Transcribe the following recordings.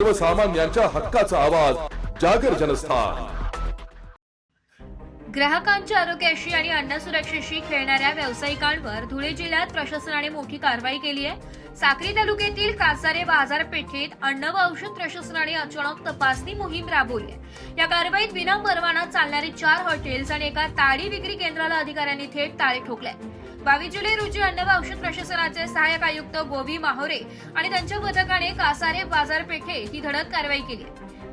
सर्वसामान्यांच्या हक्काचा आवाज जागर जनस्थान। ग्राहकांच्या आरोग्याशी आणि अन्न सुरक्षेशी खेळणाऱ्या व्यावसायिकांवर धुळे जिल्ह्यात प्रशासनाने मोठी कारवाई केली आहे। साक्री तालुक्यातील कासारे बाजारपेठेत अन्न व औषध प्रशासनाने अचानक तपासणी मोहीम राबवली आहे। या कारवाईत विना परवाना चालणारी 4 हॉटेल्स आणि एका ताडी विक्री केंद्राला अधिकाऱ्यांनी थेट ताळे ठोकले। 22 जुलै रोजी अन्न व औषध प्रशासनाचे सहाय्यक आयुक्त गोवी माहोरे आणि त्यांच्या पथकाने कासारे बाजारपेठेत ही धडक कारवाई केली।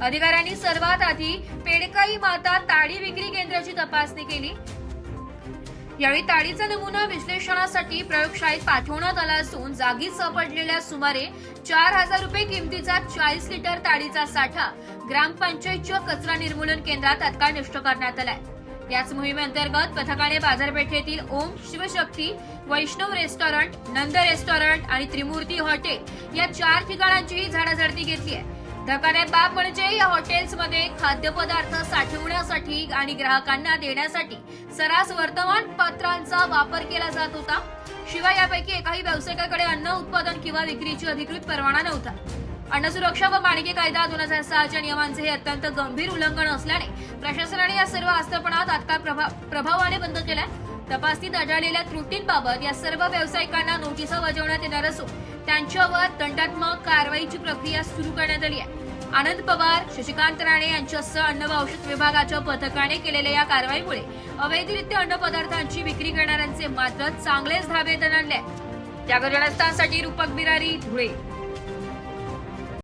अधिकाऱ्यांनी सर्वात आधी पेडकाई माता ताडी विक्री केंद्राची तपासणी केली। यावेळी ताडीचा नमुना विश्लेषणासाठी प्रयोगशाळेत पाठवण्यात आला असून जागीच सापडलेल्या सुमारे 4000 रुपये किमतीचा 40 लिटर ताडीचा साठा ग्रामपंचायतच्या कचरा निर्मूलन केंद्रात तात्काळ नष्ट करण्यात आलाय। याच मोहिमेअंतर्गत पथकाने बाजारपेठेतील ओम शिवशक्ती, वैष्णव रेस्टॉरंट, नंद रेस्टॉरंट आणि त्रिमूर्ती हॉटेल या 4 ठिकाणांचीही झाडाझडती घेतली आहे। धक्कादायक बाब म्हणजे या हॉटेल्समध्ये खाद्यपदार्थ साठवण्यासाठी आणि ग्राहकांना देण्यासाठी सरास वर्तमानपत्रांचा वापर केला जात होता। शिवाय यापैकी एकाही व्यावसायिकाकडे अन्न उत्पादन किंवा विक्रीची अधिकृत परवाना नव्हता। अन्न सुरक्षा व मानके कायदा 2006 च्या नियमांचे हे अत्यंत गंभीर उल्लंघन असल्याने प्रशासनाने या सर्व आस्थापना तात्काळ प्रभावाने बंद केल्या। तपासणीत आढळलेल्या त्रुटींबाबत या सर्व व्यावसायिकांना नोटिसा बजावण्यात येणार असून त्यांच्यावर दंडात्मक कारवाईची प्रक्रिया सुरू करण्यात आली आहे। आनंद पवार, शशिकांत राणे यांच्यासह अन्न व औषध विभागाच्या पथकाने केलेल्या या कारवाईमुळे अवैधरित्या अन्न पदार्थांची विक्री करणाऱ्यांचे मात्र चांगलेच धाबे दणाणले। जागर जनस्थानसाठी रूपक बिरारी, धुळे।